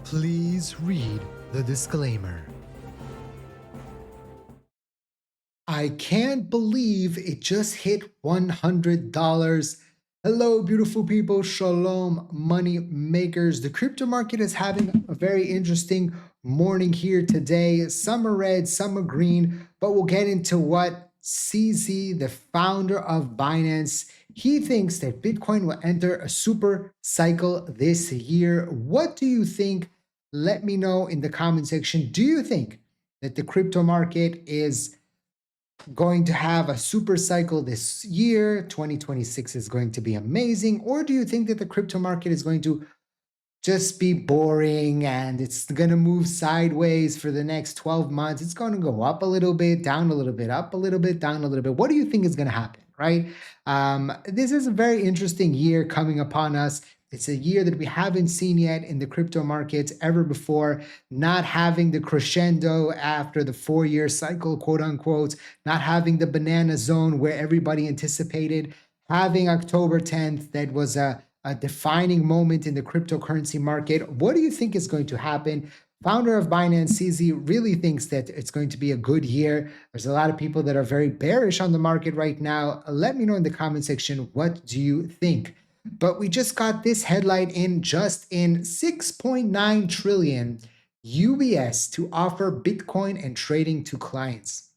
Please read the disclaimer. I can't believe it just hit $100. Hello, beautiful people. Shalom, money makers. The crypto market is having a very interesting morning here today. Some are red, some are green, but we'll get into what CZ, the founder of Binance, he thinks that Bitcoin will enter a super cycle this year. What do you think? Let me know in the comment section. Do you think that the crypto market is going to have a super cycle this year? 2026 is going to be amazing. Or do you think that the crypto market is going to just be boring and it's going to move sideways for the next 12 months? It's going to go up a little bit, down a little bit, up a little bit, down a little bit. What do you think is going to happen, right? This is a very interesting year coming upon us. It's a year that we haven't seen yet in the crypto markets ever before, not having the crescendo after the 4-year cycle, quote unquote, not having the banana zone where everybody anticipated, having October 10th that was a defining moment in the cryptocurrency market. What do you think is going to happen? Founder of Binance, CZ, really thinks that it's going to be a good year. There's a lot of people that are very bearish on the market right now. Let me know in the comment section, what do you think? But we just got this headline in, just in 6.9 trillion UBS to offer Bitcoin and trading to clients.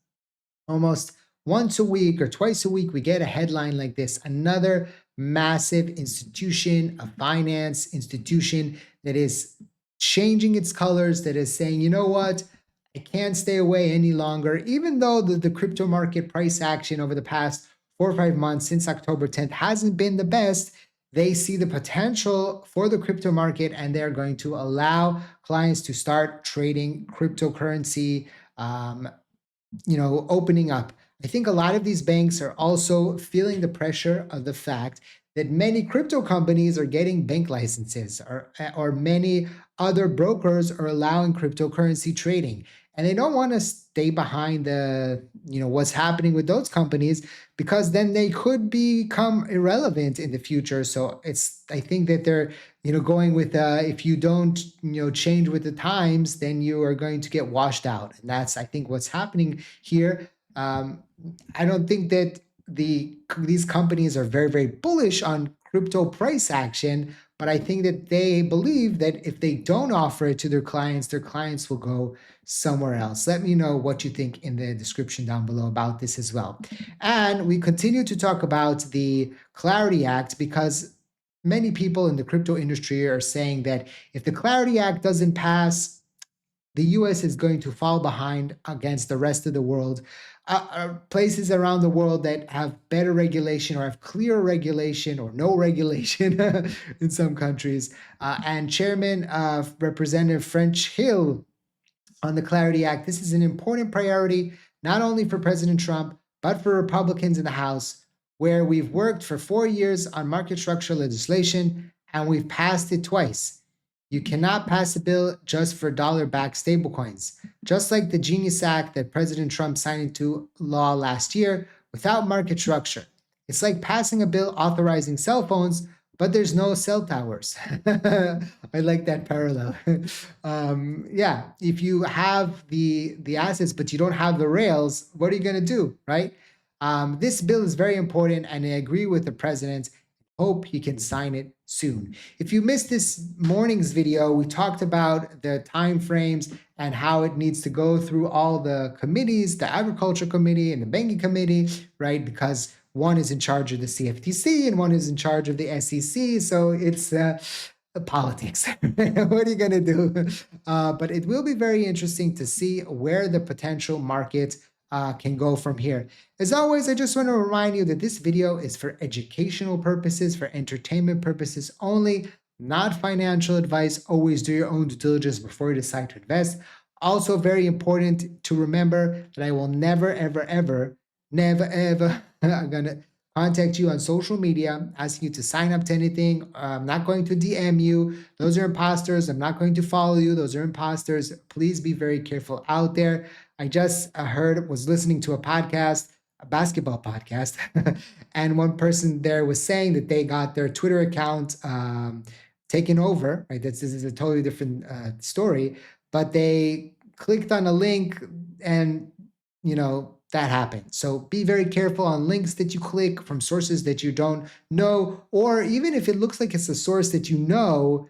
Almost once a week or twice a week, we get a headline like this. Another massive institution, a finance institution that is changing its colors, that is saying, you know what? I can't stay away any longer, even though the crypto market price action over the past 4 or 5 months since October 10th hasn't been the best. They see the potential for the crypto market and they're going to allow clients to start trading cryptocurrency, opening up. I think a lot of these banks are also feeling the pressure of the fact that many crypto companies are getting bank licenses, or many other brokers are allowing cryptocurrency trading. And they don't want to stay behind what's happening with those companies, because then they could become irrelevant in the future. So I think that they're, going with, if you don't, change with the times, then you are going to get washed out. And that's, I think, what's happening here. I don't think that these companies are very, very bullish on crypto price action, but I think that they believe that if they don't offer it to their clients will go somewhere else. Let me know what you think in the description down below about this as well. And we continue to talk about the Clarity Act, because many people in the crypto industry are saying that if the Clarity Act doesn't pass, the US is going to fall behind against the rest of the world. Places around the world that have better regulation or have clear regulation or no regulation in some countries. And Chairman Representative French Hill on the Clarity Act, this is an important priority, not only for President Trump, but for Republicans in the House, where we've worked for 4 years on market structure legislation and we've passed it twice. You cannot pass a bill just for dollar-backed stablecoins. Just like the Genius Act that President Trump signed into law last year without market structure. It's like passing a bill authorizing cell phones, but there's no cell towers. I like that parallel. If you have the assets, but you don't have the rails, what are you gonna do, right? This bill is very important, and I agree with the president. Hope he can sign it soon. If you missed this morning's video, we talked about the timeframes and how it needs to go through all the committees, the Agriculture Committee and the Banking Committee, right? Because one is in charge of the CFTC and one is in charge of the SEC. So it's politics. What are you going to do? But it will be very interesting to see where the potential market can go from here. As always, I just want to remind you that this video is for educational purposes, for entertainment purposes only, not financial advice. Always do your own due diligence before you decide to invest. Also, very important to remember that I will never, ever, ever, never, ever, I'm going to contact you on social media, asking you to sign up to anything. I'm not going to DM you. Those are imposters. I'm not going to follow you. Those are imposters. Please be very careful out there. I just was listening to a podcast, a basketball podcast, and one person there was saying that they got their Twitter account taken over, right? This is a totally different story, but they clicked on a link and, that happened. So be very careful on links that you click from sources that you don't know, or even if it looks like it's a source that you know,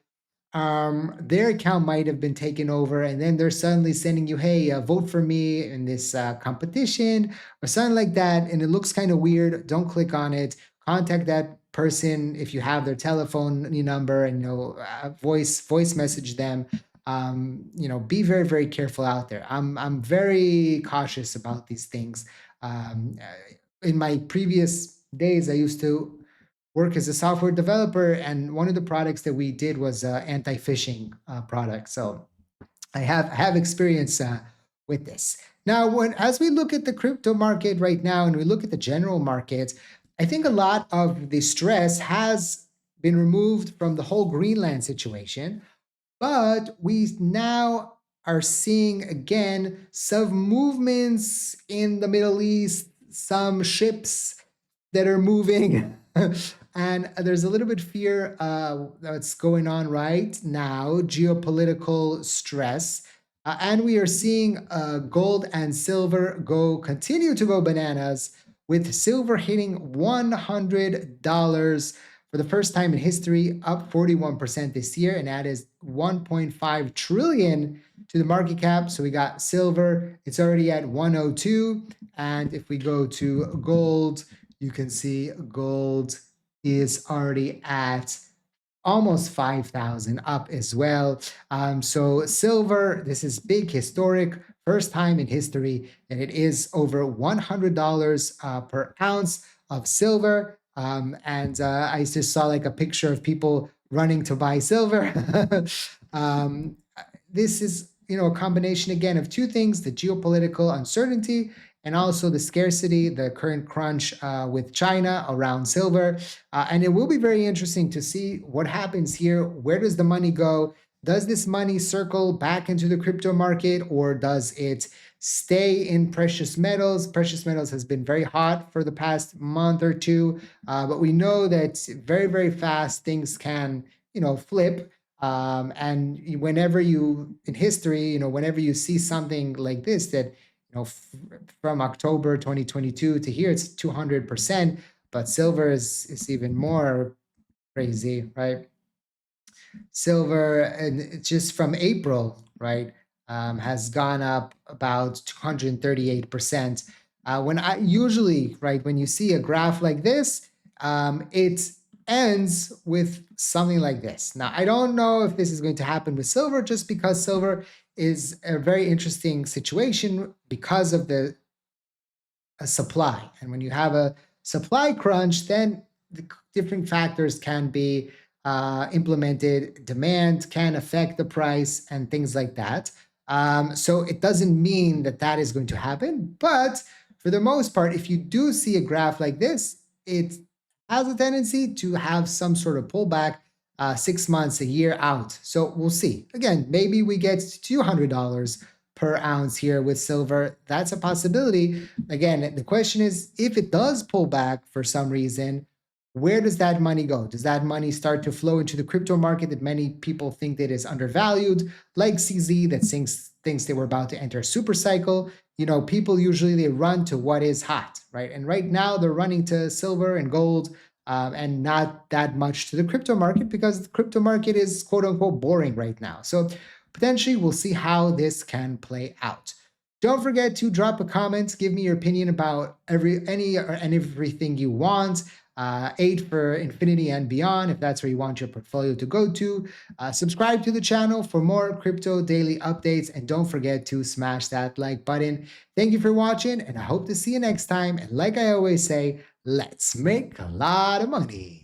their account might have been taken over, and then they're suddenly sending you, hey, vote for me in this competition or something like that. And it looks kind of weird. Don't click on it. Contact that person if you have their telephone number, and voice message them. Be very, very careful out there. I'm very cautious about these things. In my previous days, I used to work as a software developer, and one of the products that we did was anti-phishing product. So I have experience with this. Now, as we look at the crypto market right now, and we look at the general market, I think a lot of the stress has been removed from the whole Greenland situation, but we now are seeing again some movements in the Middle East, some ships that are moving. And there's a little bit fear that's going on right now, geopolitical stress. And we are seeing gold and silver continue to go bananas, with silver hitting $100 for the first time in history, up 41% this year. And that is 1.5 trillion to the market cap. So we got silver, it's already at 102. And if we go to gold, you can see gold is already at almost 5,000 up as well. So silver, this is big, historic, first time in history, and it is over $100 per ounce of silver. And I just saw like a picture of people running to buy silver. This is, a combination again of two things: the geopolitical uncertainty and also the scarcity, the current crunch with China around silver. And it will be very interesting to see what happens here. Where does the money go? Does this money circle back into the crypto market, or does it stay in precious metals? Precious metals has been very hot for the past month or two, but we know that very, very fast things can, flip. And whenever in history, whenever you see something like this, that from October 2022 to here, it's 200%, but silver is even more crazy, right? Silver, and just from April, right, has gone up about 238%. When I usually, right, when you see a graph like this, it ends with something like this. Now, I don't know if this is going to happen with silver, just because silver is a very interesting situation because of the supply. And when you have a supply crunch, then the different factors can be implemented. Demand can affect the price and things like that. So it doesn't mean that that is going to happen. But for the most part, if you do see a graph like this, it has a tendency to have some sort of pullback 6 months, a year out. So we'll see. Again, maybe we get $200 per ounce here with silver. That's a possibility. Again, the question is, if it does pull back for some reason, where does that money go? Does that money start to flow into the crypto market that many people think that is undervalued, like CZ that thinks they were about to enter a super cycle? People usually they run to what is hot, right? And right now they're running to silver and gold, and not that much to the crypto market, because the crypto market is quote unquote boring right now. So potentially we'll see how this can play out. Don't forget to drop a comment, give me your opinion about everything you want. 8 for infinity and beyond, if that's where you want your portfolio to go to. Subscribe to the channel for more crypto daily updates, and don't forget to smash that like button. Thank you for watching, and I hope to see you next time. And like I always say, let's make a lot of money.